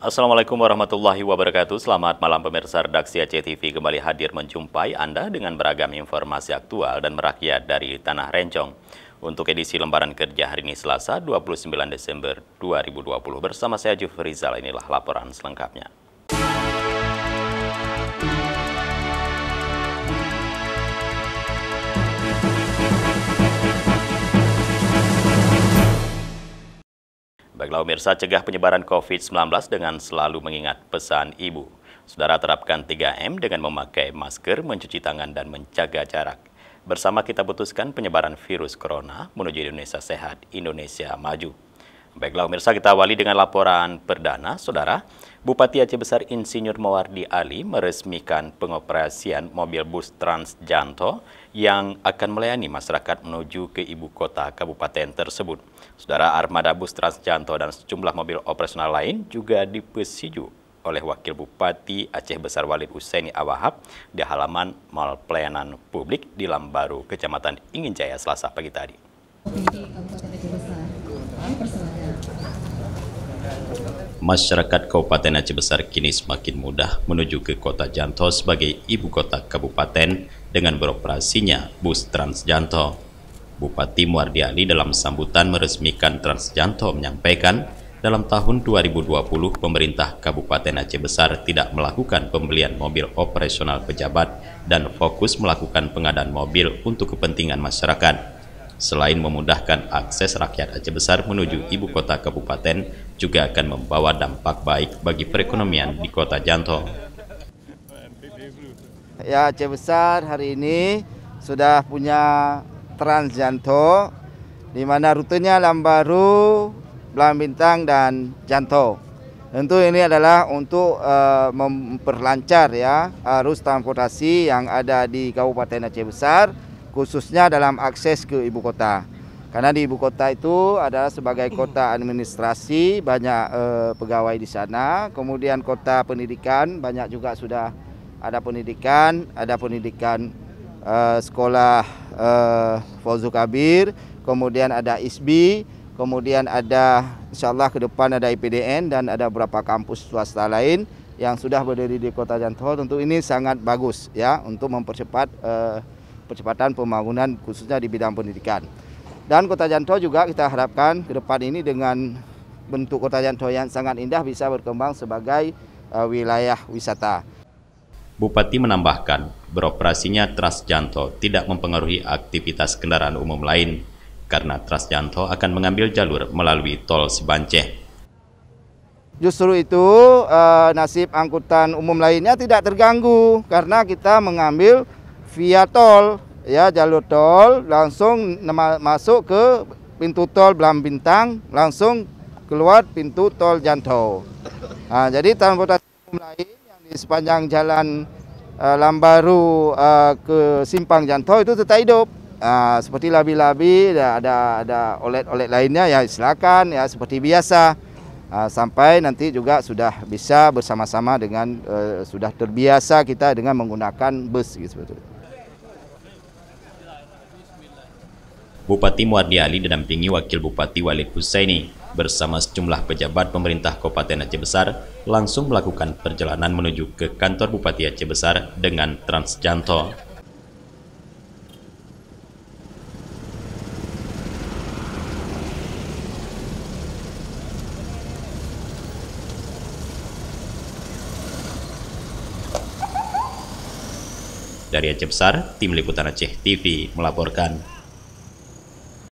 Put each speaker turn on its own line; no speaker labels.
Assalamualaikum warahmatullahi wabarakatuh. Selamat malam pemirsa redaksi Aceh TV kembali hadir menjumpai Anda dengan beragam informasi aktual dan merakyat dari Tanah Rencong. Untuk edisi lembaran kerja hari ini Selasa 29 Desember 2020 bersama saya Jufri Rizal, inilah laporan selengkapnya. Baiklah pemirsa, cegah penyebaran COVID-19 dengan selalu mengingat pesan ibu. Saudara, terapkan 3M dengan memakai masker, mencuci tangan, dan menjaga jarak. Bersama kita putuskan penyebaran virus corona menuju Indonesia sehat, Indonesia maju. Baiklah pemirsa, kita awali dengan laporan perdana. Saudara, Bupati Aceh Besar Insinyur Mawardi Ali meresmikan pengoperasian mobil bus Transjanto yang akan melayani masyarakat menuju ke ibu kota kabupaten tersebut. Saudara, armada bus Transjanto dan sejumlah mobil operasional lain juga dipersetuju oleh Wakil Bupati Aceh Besar Walid Husaini Awahab di halaman Mal Pelayanan Publik di Lambaru, Kecamatan Inginjaya, Selasa pagi tadi. Masyarakat Kabupaten Aceh Besar kini semakin mudah menuju ke Kota Janto sebagai ibu kota kabupaten dengan beroperasinya bus Transjanto. Bupati Mawardi Ali dalam sambutan meresmikan Transjanto menyampaikan, dalam tahun 2020 pemerintah Kabupaten Aceh Besar tidak melakukan pembelian mobil operasional pejabat dan fokus melakukan pengadaan mobil untuk kepentingan masyarakat. Selain memudahkan akses rakyat Aceh Besar menuju ibu kota kabupaten, juga akan membawa dampak baik bagi perekonomian di Kota Janto.
Ya, Aceh Besar hari ini sudah punya Transjanto, di mana rutenya Lambaru, Belang Bintang, dan Janto. Tentu ini adalah untuk memperlancar ya arus transportasi yang ada di Kabupaten Aceh Besar, khususnya dalam akses ke ibu kota. Karena di ibu kota itu adalah sebagai kota administrasi, banyak pegawai di sana. Kemudian kota pendidikan, banyak juga sudah ada pendidikan sekolah Fauzu Kabir, kemudian ada ISBI, kemudian ada insyaallah ke depan ada IPDN dan ada beberapa kampus swasta lain yang sudah berdiri di Kota Janto. Tentu ini sangat bagus ya untuk mempercepat percepatan pembangunan khususnya di bidang pendidikan. Dan Kota Janto juga kita harapkan ke depan ini dengan bentuk Kota Janto yang sangat indah bisa berkembang sebagai wilayah wisata.
Bupati menambahkan, beroperasinya Transjanto tidak mempengaruhi aktivitas kendaraan umum lain karena Transjanto akan mengambil jalur melalui tol Sibanceh.
Justru itu nasib angkutan umum lainnya tidak terganggu karena kita mengambil via tol, ya jalur tol, langsung masuk ke pintu tol Belang Bintang, langsung keluar pintu tol Janto. Nah, jadi transportasi umum lain yang di sepanjang jalan Lambaru ke Simpang Janto itu tetap hidup. Seperti labi-labi, ada outlet lainnya ya silakan ya seperti biasa. Sampai nanti juga sudah bisa bersama-sama dengan sudah terbiasa kita dengan menggunakan bus gitu.
Bupati Mawardi Ali didampingi Wakil Bupati Walid Husaini bersama sejumlah pejabat pemerintah Kabupaten Aceh Besar langsung melakukan perjalanan menuju ke kantor Bupati Aceh Besar dengan Transjanto. Dari Aceh Besar, Tim Liputan Aceh TV melaporkan.